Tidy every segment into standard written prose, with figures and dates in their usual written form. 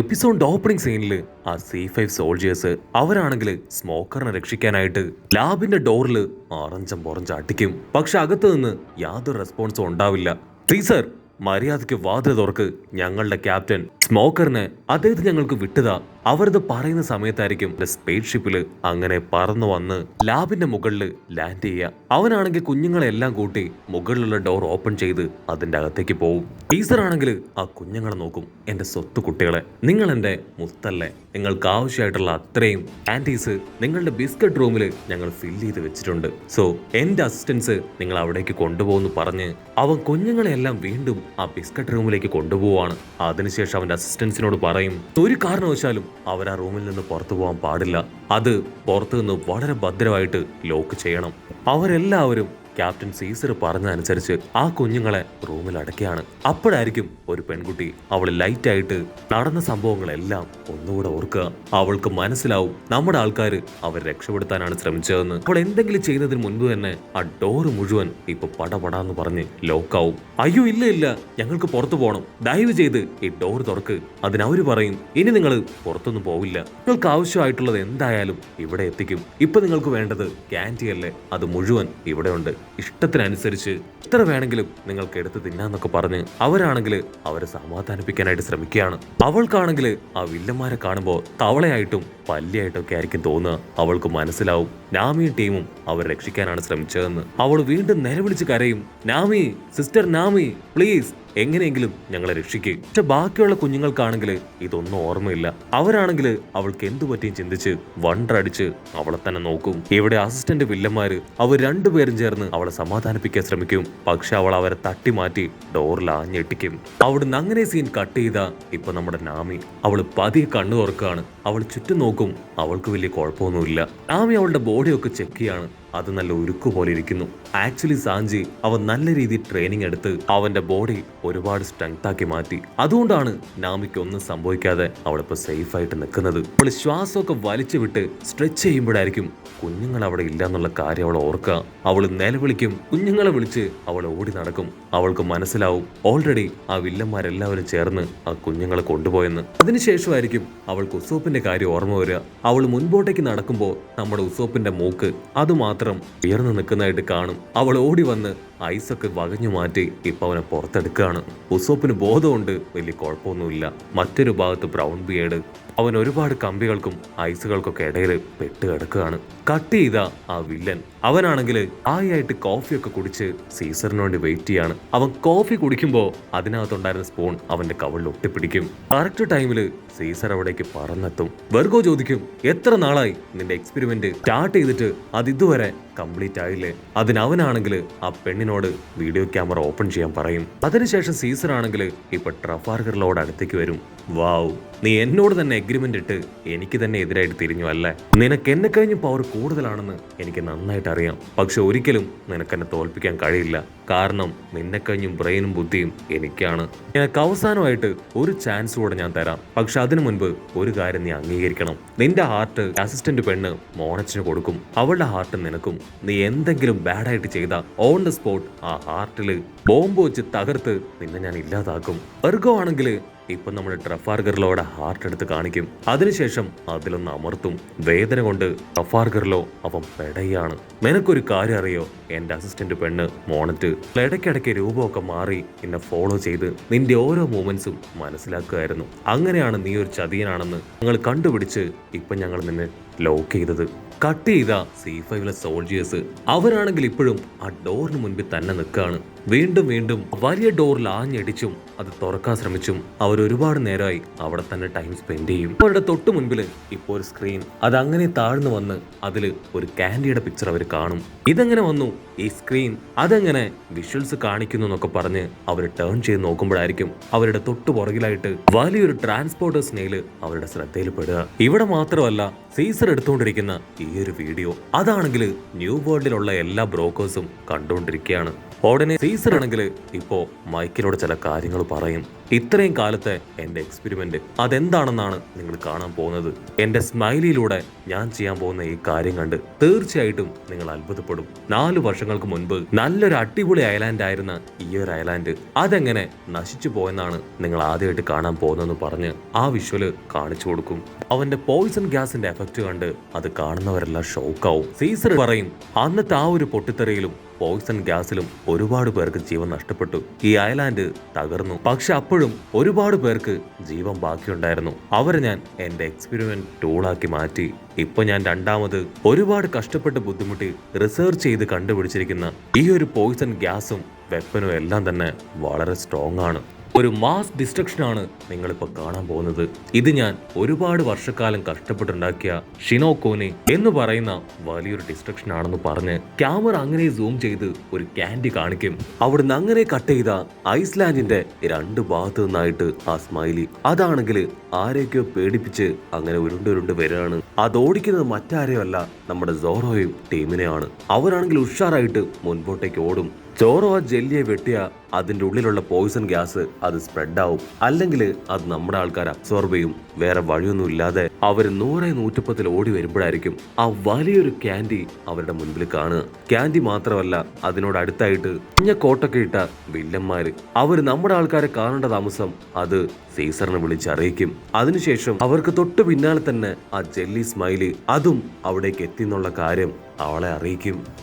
എപ്പിസോഡിന്റെ opening സീനിൽ ആ C5 soldiers അവരാണെങ്കിൽ സ്മോക്കറിനെ രക്ഷിക്കാനായിട്ട് ലാബിന്റെ ഡോറിൽ ആറഞ്ചം പുറഞ്ച് അടിക്കും. പക്ഷെ അകത്ത് നിന്ന് യാതൊരു റെസ്പോൺസും ഉണ്ടാവില്ല. സീസർ മര്യാദയ്ക്ക് വാതിൽ തുറക്ക്, ഞങ്ങളുടെ ക്യാപ്റ്റൻ സ്മോക്കറിനെ അദ്ദേഹത്തെ ഞങ്ങൾക്ക് വിട്ടതാ. അവരത് പറയുന്ന സമയത്തായിരിക്കും സ്പേസ് ഷിപ്പിൽ അങ്ങനെ പറന്നു വന്ന് ലാബിന്റെ മുകളിൽ ലാൻഡ് ചെയ്യുക. അവനാണെങ്കിൽ കുഞ്ഞുങ്ങളെല്ലാം കൂട്ടി മുകളിലുള്ള ഡോർ ഓപ്പൺ ചെയ്ത് അതിന്റെ അകത്തേക്ക് പോകും. ടീസർ ആണെങ്കിൽ ആ കുഞ്ഞുങ്ങളെ നോക്കും. എന്റെ സ്വത്ത് കുട്ടികളെ, നിങ്ങൾ എന്റെ മുത്തല്ലേ, നിങ്ങൾക്ക് ആവശ്യമായിട്ടുള്ള അത്രയും ആന്റീസ് നിങ്ങളുടെ ബിസ്ക്കറ്റ് റൂമിൽ ഞങ്ങൾ ഫില്ല് ചെയ്ത് വെച്ചിട്ടുണ്ട്. സോ എന്റെ അസിസ്റ്റൻസ് നിങ്ങൾ അവിടേക്ക് കൊണ്ടുപോകുന്നു പറഞ്ഞ് അവൻ കുഞ്ഞുങ്ങളെല്ലാം വീണ്ടും ആ ബിസ്ക്കറ്റ് റൂമിലേക്ക് കൊണ്ടുപോവാണ്. അതിനുശേഷം അവന്റെ അസിസ്റ്റൻസിനോട് പറയും, ഒരു കാരണവശാലും അവർ ആ റൂമിൽ നിന്ന് പുറത്തു പോകാൻ പാടില്ല. അത് പുറത്തു നിന്ന് വളരെ ഭദ്രമായിട്ട് ലോക്ക് ചെയ്യണം. അവരെല്ലാവരും ക്യാപ്റ്റൻ സീസർ പറഞ്ഞതനുസരിച്ച് ആ കുഞ്ഞുങ്ങളെ റൂമിൽ അടയ്ക്കുകയാണ്. അപ്പോഴായിരിക്കും ഒരു പെൺകുട്ടി അവൾ ലൈറ്റായിട്ട് നടന്ന സംഭവങ്ങളെല്ലാം ഒന്നുകൂടെ ഓർക്കുക. അവൾക്ക് മനസ്സിലാവും നമ്മുടെ ആൾക്കാർ അവർ രക്ഷപ്പെടുത്താനാണ് ശ്രമിച്ചതെന്ന്. അവൾ എന്തെങ്കിലും ചെയ്യുന്നതിന് മുൻപ് തന്നെ ആ ഡോറ് മുഴുവൻ ഇപ്പൊ പടപടാന്ന് പറഞ്ഞ് ലോക്കാവും. അയ്യോ ഇല്ല ഇല്ല, ഞങ്ങൾക്ക് പുറത്തു പോകണം, ദയവ് ചെയ്ത് ഈ ഡോർ തുറക്ക്. അതിനവര് പറയും, ഇനി നിങ്ങൾ പുറത്തൊന്നും പോവില്ല, നിങ്ങൾക്ക് ആവശ്യമായിട്ടുള്ളത് എന്തായാലും ഇവിടെ എത്തിക്കും. ഇപ്പൊ നിങ്ങൾക്ക് വേണ്ടത് ക്യാൻഡി അല്ലേ, അത് മുഴുവൻ ഇവിടെ ഉണ്ട്, ഇഷ്ടത്തിനനുസരിച്ച് എത്ര വേണമെങ്കിലും നിങ്ങൾക്ക് എടുത്ത് തിന്നാന്നൊക്കെ പറഞ്ഞ് അവരാണെങ്കിൽ അവരെ സമാധാനിപ്പിക്കാനായിട്ട് ശ്രമിക്കുകയാണ്. അവൾക്കാണെങ്കിൽ ആ വില്ലന്മാരെ കാണുമ്പോൾ തവളയായിട്ടും പല്ലിയായിട്ടും ഒക്കെ ആയിരിക്കും തോന്നുക. അവൾക്ക് മനസ്സിലാവും നാമിയും ടീമും അവർ രക്ഷിക്കാനാണ് ശ്രമിച്ചതെന്ന്. അവൾ വീണ്ടും നിലവിളിച്ച് കരയും, നാമി, സിസ്റ്റർ നാമി, പ്ലീസ് എങ്ങനെയെങ്കിലും ഞങ്ങളെ രക്ഷിക്കുക. പക്ഷെ ബാക്കിയുള്ള കുഞ്ഞുങ്ങൾക്കാണെങ്കിൽ ഇതൊന്നും ഓർമ്മയില്ല. അവരാണെങ്കിൽ അവൾക്ക് എന്തു പറ്റിയും ചിന്തിച്ച് വണ്ടടിച്ച് അവളെ തന്നെ നോക്കും. ഇവിടെ അസിസ്റ്റന്റ് വില്ലന്മാര് അവർ രണ്ടുപേരും ചേർന്ന് അവളെ സമാധാനിപ്പിക്കാൻ ശ്രമിക്കും. പക്ഷെ അവൾ അവരെ തട്ടി മാറ്റി ഡോറിൽ ആഞ്ഞെട്ടിക്കും. അവിടുന്ന് അങ്ങനെ സീൻ കട്ട് ചെയ്താ ഇപ്പൊ നമ്മുടെ നാമി അവള് പതിയെ കണ്ണു തുറക്കുകയാണ്. അവൾ ചുറ്റും നോക്കും. അവൾക്ക് വലിയ കുഴപ്പമൊന്നുമില്ല. നാമി അവളുടെ ബോഡിയൊക്കെ ചെക്ക് ചെയ്യാണ്. അത് നല്ല ഉരുക്കു പോലെ ഇരിക്കുന്നു. ആക്ച്വലി സാഞ്ചി അവൻ നല്ല രീതിയിൽ ട്രെയിനിങ് എടുത്ത് അവന്റെ ബോഡി ഒരുപാട് സ്ട്രെങ്ത് ആക്കി മാറ്റി. അതുകൊണ്ടാണ് നാമിക്ക് ഒന്നും സംഭവിക്കാതെ അവളിപ്പോ സേഫ് ആയിട്ട് നിൽക്കുന്നത്. അവൾ ശ്വാസമൊക്കെ വലിച്ചു വിട്ട് സ്ട്രെച്ച് ചെയ്യുമ്പോഴായിരിക്കും കുഞ്ഞുങ്ങൾ അവിടെ ഇല്ല എന്നുള്ള കാര്യം അവൾ ഓർക്കുക. അവൾ നിലവിളിക്കും, കുഞ്ഞുങ്ങളെ വിളിച്ച് അവൾ ഓടി നടക്കും. അവൾക്ക് മനസ്സിലാവും ഓൾറെഡി ആ വില്ലന്മാരെല്ലാവരും ചേർന്ന് ആ കുഞ്ഞുങ്ങളെ കൊണ്ടുപോയെന്ന്. അതിനുശേഷമായിരിക്കും അവൾക്ക് ഉസോപ്പിന്റെ കാര്യം ഓർമ്മ വരിക. അവൾ മുൻപോട്ടേക്ക് നടക്കുമ്പോൾ നമ്മുടെ ഉസോപ്പിന്റെ മൂക്ക് അതുമാത്രം ഉയർന്നു നിൽക്കുന്നതായിട്ട് കാണും. അവൾ ഓടി വന്ന് ഐസൊക്കെ വകഞ്ഞു മാറ്റി ഇപ്പൊ അവനെ പുറത്തെടുക്കുകയാണ്. ഉസോപ്പിന് ബോധമുണ്ട്, വലിയ കുഴപ്പമൊന്നുമില്ല. മറ്റൊരു ഭാഗത്ത് ബ്രൗൺ ബിയേഡ് അവൻ ഒരുപാട് കമ്പികൾക്കും ഐസുകൾക്കൊക്കെ ഇടയിൽ പെട്ട് കിടക്കുകയാണ്. കട്ട് ചെയ്ത ആ വില്ലൻ അവനാണെങ്കിൽ ആയിട്ട് കോഫിയൊക്കെ കുടിച്ച് സീസറിന് വേണ്ടി വെയിറ്റ് ചെയ്യാണ്. അവൻ കോഫി കുടിക്കുമ്പോൾ അതിനകത്തുണ്ടായിരുന്ന സ്പൂൺ അവന്റെ കവിളിൽ ഒട്ടിപ്പിടിക്കും. കറക്റ്റ് ടൈമില് സീസർ അവിടേക്ക് പറന്നെത്തും. വെർഗോ ചോദിക്കും, എത്ര നാളായി നിന്റെ എക്സ്പെരിമെന്റ് സ്റ്റാർട്ട് ചെയ്തിട്ട് അത് ഇതുവരെ കംപ്ലീറ്റ് ആയില്ലേ? അതിനവനാണെങ്കിൽ ആ പെണ്ണിനോട് വീഡിയോ ക്യാമറ ഓപ്പൺ ചെയ്യാൻ പറയും. അതിനുശേഷം സീസർ ആണെങ്കിൽ ഇപ്പൊ ട്രഫാർഗറിലോട് അടുത്തേക്ക് വരും. വാവ്, നീ എന്നോട് തന്നെ എഗ്രിമെന്റ് ഇട്ട് എനിക്ക് തന്നെ എതിരായിട്ട് തിരിഞ്ഞു അല്ലേ? നിനക്ക് എന്നെ കഴിഞ്ഞും പവർ കൂടുതലാണെന്ന് എനിക്ക് നന്നായിട്ട് അറിയാം. പക്ഷെ ഒരിക്കലും നിനക്കെന്നെ തോൽപ്പിക്കാൻ കഴിയില്ല. കാരണം നിന്നെ കഴിഞ്ഞും ബ്രെയിനും ബുദ്ധിയും എനിക്കാണ്. നിനക്ക് അവസാനമായിട്ട് ഒരു ചാൻസ് കൂടെ ഞാൻ തരാം. പക്ഷെ അതിനു മുൻപ് ഒരു കാര്യം നീ അംഗീകരിക്കണം. നിന്റെ ഹാർട്ട് അസിസ്റ്റന്റ് പെണ്ണ് മോണച്ചിന് കൊടുക്കും. അവളുടെ ഹാർട്ട് നിനക്കും. നീ എന്തെങ്കിലും ബാഡായിട്ട് ചെയ്ത ഓൺ ദ സ്പോട്ട് ആ ഹാർട്ടില് ബോംബ് വെച്ച് തകർത്ത് നിന്നെ ഞാൻ ഇല്ലാതാക്കും. വെർഗോ ആണെങ്കിൽ ഇപ്പൊ നമ്മുടെ ട്രഫാർഗറിലോടെ ഹാർട്ട് എടുത്ത് കാണിക്കും. അതിനുശേഷം അതിലൊന്ന് അമർത്തും. വേദന കൊണ്ട് ട്രഫാർഗറിലോ അവൻ പെടയാണ്. നിനക്കൊരു കാര്യം അറിയോ? എന്റെ അസിസ്റ്റന്റ് പെണ്ണ് മോണറ്റ് ഇടയ്ക്കിടയ്ക്ക് രൂപമൊക്കെ മാറി എന്നെ ഫോളോ ചെയ്ത് നിന്റെ ഓരോ മൂമെന്റ്സും മനസ്സിലാക്കുകയായിരുന്നു. അങ്ങനെയാണ് നീ ഒരു ചതിയനാണെന്ന് ഞങ്ങൾ കണ്ടുപിടിച്ച് ഇപ്പൊ ഞങ്ങൾ നിന്നെ ലോക്ക് ചെയ്തത്. കട്ട് ചെയ്ത C5 സോൾജിയേഴ്സ് അവരാണെങ്കിൽ ഇപ്പോഴും ആ ഡോറിന് മുൻപിൽ തന്നെ നിൽക്കുകയാണ്. വീണ്ടും വീണ്ടും വലിയ ഡോറിൽ ആഞ്ഞടിച്ചും അത് തുറക്കാൻ ശ്രമിച്ചും അവർ ഒരുപാട് നേരമായി അവിടെ തന്നെ ടൈം സ്പെൻഡ് ചെയ്യും. അവരുടെ തൊട്ട് മുൻപിൽ ഇപ്പോൾ ഒരു സ്ക്രീൻ അതങ്ങനെ താഴ്ന്നു വന്ന് അതിൽ ഒരു കാൻഡിയുടെ പിക്ചർ അവർ കാണും. ഇതെങ്ങനെ വന്നു ഈ സ്ക്രീൻ, അതെങ്ങനെ വിഷ്വൽസ് കാണിക്കുന്നു എന്നൊക്കെ പറഞ്ഞ് അവർ ടേൺ ചെയ്ത് നോക്കുമ്പോഴായിരിക്കും അവരുടെ തൊട്ടു പുറകിലായിട്ട് വലിയൊരു ട്രാൻസ്പോർട്ടേഴ്സ് നെയില് അവരുടെ ശ്രദ്ധയിൽ പെടുക. ഇവിടെ മാത്രമല്ല, സീസർ എടുത്തുകൊണ്ടിരിക്കുന്ന ഈ ഒരു വീഡിയോ. അതാണെങ്കിൽ ന്യൂ വേൾഡിലുള്ള എല്ലാ ബ്രോക്കേഴ്സും കണ്ടുകൊണ്ടിരിക്കുകയാണ്. ഉടനെ സീസർ ആണെങ്കിൽ ഇപ്പോ മൈക്കിനോട് ചില കാര്യങ്ങൾ പറയും. ഇത്രയും കാലത്തെ എന്റെ എക്സ്പെരിമെന്റ് അതെന്താണെന്നാണ് നിങ്ങൾ കാണാൻ പോകുന്നത്. എന്റെ സ്മൈലിയിലൂടെ ഞാൻ ചെയ്യാൻ പോകുന്ന ഈ കാര്യം കണ്ട് തീർച്ചയായിട്ടും നിങ്ങൾ അത്ഭുതപ്പെടും. 4 വർഷങ്ങൾക്ക് മുൻപ് നല്ലൊരു അടിപൊളി ഐലാൻഡ് ആയിരുന്ന ഈ ഒരു ഐലാൻഡ് അതെങ്ങനെ നശിച്ചു പോയെന്നാണ് നിങ്ങൾ ആദ്യമായിട്ട് കാണാൻ പോകുന്നതെന്ന് പറഞ്ഞ് ആ വിഷ്വല് കാണിച്ചു കൊടുക്കും. അവന്റെ പോയിസൺ ഗ്യാസിന്റെ എഫക്റ്റ് കണ്ട് അത് കാണുന്നവരെല്ലാം ഷോക്കാവും. സീസർ പറയും അന്നത്തെ ആ ഒരു പൊട്ടിത്തെറിയിലും പോയിസൺ ഗ്യാസിലും ഒരുപാട് പേർക്ക് ജീവൻ നഷ്ടപ്പെട്ടു. ഈ ഐലാൻഡ് തകർന്നു. പക്ഷെ അപ്പോഴും ഒരുപാട് പേർക്ക് ജീവൻ ബാക്കിയുണ്ടായിരുന്നു. അവരെ ഞാൻ എന്റെ എക്സ്പെരിമെന്റ് ടൂളാക്കി മാറ്റി. ഇപ്പൊ ഞാൻ രണ്ടാമത് ഒരുപാട് കഷ്ടപ്പെട്ട് ബുദ്ധിമുട്ടി റിസർച്ച് ചെയ്ത് കണ്ടുപിടിച്ചിരിക്കുന്ന ഈ ഒരു പോയിസൺ ഗ്യാസും വെപ്പനും എല്ലാം തന്നെ വളരെ സ്ട്രോങ് ആണ്. ഒരു മാസ് ഡിസ്ട്രക്ഷനാണ് നിങ്ങളിപ്പോൾ കാണാൻ പോകുന്നത്. ഇത് ഞാൻ ഒരുപാട് വർഷക്കാലം കഷ്ടപ്പെട്ടുണ്ടാക്കിയ ഷിനോക്കോനെ എന്ന് പറയുന്ന വലിയൊരു ഡിസ്ട്രക്ഷൻ ആണെന്ന് പറഞ്ഞ് ക്യാമറ അങ്ങനെ സൂം ചെയ്ത് ഒരു ക്യാൻഡി കാണിക്കും. അവിടുന്ന് അങ്ങനെ കട്ട് ചെയ്ത ഐസ്ലാൻഡിന്റെ 2 ഭാഗത്തു നിന്നായിട്ട് ആ സ്മൈലി അതാണെങ്കിൽ ആരെയൊക്കെയോ പേടിപ്പിച്ച് അങ്ങനെ ഉരുണ്ട് വരികയാണ്. അത് ഓടിക്കുന്നത് മറ്റാരെയല്ല നമ്മുടെ സോറോയും ടീമിനെയാണ്. അവരാണെങ്കിൽ ഉഷാറായിട്ട് മുൻപോട്ടേക്ക് ഓടും. സോറോ ആ ജെല്ലിയെ വെട്ടിയ അതിന്റെ ഉള്ളിലുള്ള പോയിസൺ ഗ്യാസ് അത് സ്പ്രെഡ് ആവും. അല്ലെങ്കിൽ അത് നമ്മുടെ ആൾക്കാർ അബ്സോർബ് ചെയ്യും. വേറെ വഴിയൊന്നും ഇല്ലാതെ അവർ 100-110 ഓടി വരുമ്പോഴായിരിക്കും ആ വലിയൊരു ക്യാൻഡി അവരുടെ മുൻപിൽ കാണുക. ക്യാൻഡി മാത്രമല്ല, അതിനോട് അടുത്തായിട്ട് കുഞ്ഞ കോട്ടൊക്കെ ഇട്ട വില്ലന്മാര്. അവർ നമ്മുടെ ആൾക്കാരെ കാണേണ്ട താമസം അത് സീസറിനെ വിളിച്ചറിയിക്കും. അതിനുശേഷം അവർക്ക് തൊട്ടു പിന്നാലെ തന്നെ ആ ജെല്ലി സ്മൈലി അതും അവിടേക്ക് എത്തി എന്നുള്ള കാര്യം അവളെ അറിയിക്കും.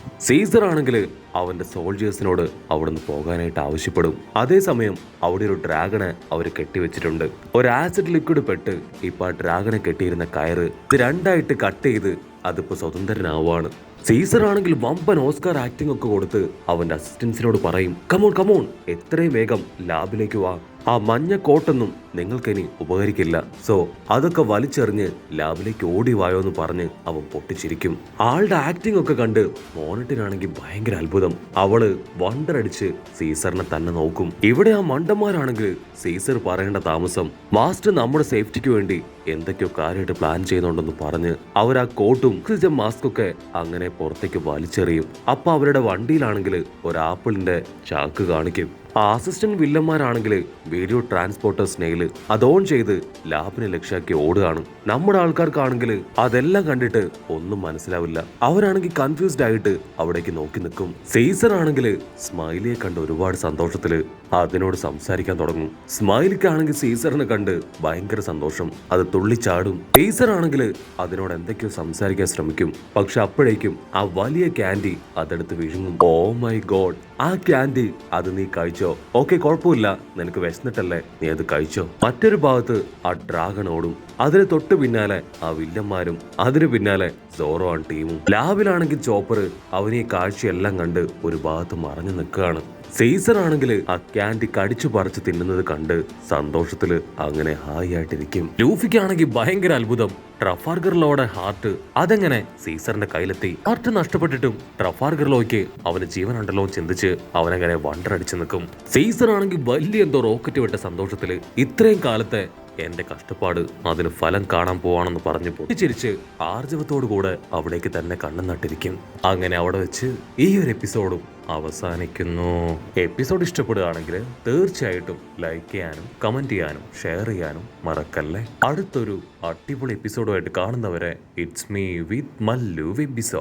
സീസർ ആണെങ്കിൽ അവന്റെ സോൾജേഴ്സിനോട് അവിടുന്ന് പോകാനായിട്ട് ആവശ്യപ്പെടും. അതേസമയം അവിടെ ഒരു ഡ്രാഗണെ അവർ കെട്ടിവെച്ചിട്ടുണ്ട്. ഒരു ആസിഡ് ലിക്വിഡ് പെട്ട് ഇപ്പൊ ആ ഡ്രാഗണെ കെട്ടിയിരുന്ന കയറ് ഇത് 2ആയിട്ട് കട്ട് ചെയ്ത് അതിപ്പോ സ്വതന്ത്രനാവുകയാണ്. സീസർ ആണെങ്കിൽ വമ്പൻ ഓസ്കാർ ആക്ടിംഗ് ഒക്കെ കൊടുത്ത് അവന്റെ അസിസ്റ്റൻസിനോട് പറയും, കമോൺ എത്രയും വേഗം ലാബിലേക്ക് വാ. ആ മഞ്ഞ കോട്ടൊന്നും നിങ്ങൾക്കിനി ഉപകരിക്കില്ല. സോ അതൊക്കെ വലിച്ചെറിഞ്ഞ് ലാബിലേക്ക് ഓടി വായോ എന്ന് പറഞ്ഞ് അവൻ പൊട്ടിച്ചിരിക്കും. ആളുടെ ആക്ടിംഗ് ഒക്കെ കണ്ട് മോണിറ്റിനാണെങ്കിൽ ഭയങ്കര അത്ഭുതം. അവള് വണ്ടർ അടിച്ച് സീസറിനെ തന്നെ നോക്കും. ഇവിടെ ആ മണ്ടന്മാരാണെങ്കിൽ സീസർ പറയേണ്ട താമസം മാസ്റ്റർ നമ്മുടെ സേഫ്റ്റിക്ക് വേണ്ടി എന്തൊക്കെയോ കാര്യമായിട്ട് പ്ലാൻ ചെയ്യുന്നുണ്ടെന്ന് പറഞ്ഞ് അവർ ആ കോട്ടും ഓക്സിജൻ മാസ്കൊക്കെ അങ്ങനെ പുറത്തേക്ക് വലിച്ചെറിയും. അപ്പൊ അവരുടെ വണ്ടിയിലാണെങ്കിൽ ഒരു ആപ്പിളിന്റെ ചാക്ക് കാണിക്കും. ആ അസിസ്റ്റന്റ് വില്ലന്മാരാണെങ്കിൽ വീഡിയോ ട്രാൻസ്പോർട്ടർ സ്നെയില് അത് ഓൺ ചെയ്ത് ലാബിനെ ലക്ഷ്യാക്കി ഓടുകയാണ്. നമ്മുടെ ആൾക്കാർക്കാണെങ്കിൽ അതെല്ലാം കണ്ടിട്ട് ഒന്നും മനസ്സിലാവില്ല. അവരാണെങ്കിൽ കൺഫ്യൂസ്ഡ് ആയിട്ട് അവിടേക്ക് നോക്കി നിൽക്കും. സീസർ ആണെങ്കിൽ സ്മൈലിയെ കണ്ട് ഒരുപാട് സന്തോഷത്തില് അതിനോട് സംസാരിക്കാൻ തുടങ്ങും. സ്മൈലിക്കാണെങ്കിൽ സീസറിനെ കണ്ട് ഭയങ്കര സന്തോഷം. അത് തുള്ളിച്ചാടും. സീസർ ആണെങ്കിൽ അതിനോട് എന്തൊക്കെയോ സംസാരിക്കാൻ ശ്രമിക്കും. പക്ഷെ അപ്പോഴേക്കും ആ വലിയ ക്യാൻഡി അതെടുത്ത് വിഴുങ്ങും. ഓ മൈ ഗോഡ്, ആ ക്യാൻഡി അത് നീ കഴിച്ചോ? ഓക്കെ, കുഴപ്പമില്ല, നിനക്ക് വിശന്നിട്ടല്ലേ, നീ അത് കഴിച്ചോ. മറ്റൊരു ഭാഗത്ത് ആ ഡ്രാഗൺ ഓടും. അതിന് തൊട്ട് പിന്നാലെ ആ വില്ലന്മാരും അതിന് പിന്നാലെ സോറോ ആൻഡ് ടീമും. ലാബിലാണെങ്കിൽ ചോപ്പർ അവനെ കാഴ്ചയെല്ലാം കണ്ട് ഒരു ഭാഗത്ത് മറഞ്ഞു നിൽക്കുകയാണ്. സീസർ ആണെങ്കിൽ ആ ക്യാൻഡി കടിച്ചു പറിച്ച് തിന്നുന്നത് കണ്ട് സന്തോഷത്തില് അങ്ങനെ ഹായ് ആയിട്ടിരിക്കും. ലൂഫിക്കാണെങ്കിൽ ഭയങ്കര അത്ഭുതം. ട്രഫാർഗർലോയുടെ ഹാർട്ട് അതെങ്ങനെ സീസറിന്റെ കയ്യിലെത്തി? ഹാർട്ട് നഷ്ടപ്പെട്ടിട്ടും ട്രഫാർഗർലോയ്ക്ക് അവന് ജീവനുണ്ടല്ലോ ചിന്തിച്ച് അവനങ്ങനെ വണ്ടർ അടിച്ചു നിൽക്കും. സീസർ ആണെങ്കിൽ വലിയ എന്തോ റോക്കറ്റ് വിട്ട സന്തോഷത്തില് ഇത്രയും കാലത്തെ എന്റെ കഷ്ടപ്പാട് അതിന് ഫലം കാണാൻ പോവാണെന്ന് പറഞ്ഞ് പൊട്ടിച്ചിരിച്ച് ആർജവത്തോടു കൂടെ അവിടേക്ക് തന്നെ കണ്ണു നട്ടിരിക്കും. അങ്ങനെ അവിടെ വെച്ച് ഈ ഒരു എപ്പിസോഡും അവസാനിക്കുന്നു. എപ്പിസോഡ് ഇഷ്ടപ്പെടുകയാണെങ്കിൽ തീർച്ചയായിട്ടും ലൈക്ക് ചെയ്യാനും കമന്റ് ചെയ്യാനും ഷെയർ ചെയ്യാനും മറക്കല്ലേ. അടുത്തൊരു അടിപൊളി എപ്പിസോഡുമായിട്ട് കാണുന്നവരെ ഇറ്റ്സ് മീ വിത്ത് മല്ലു വെബിസോ.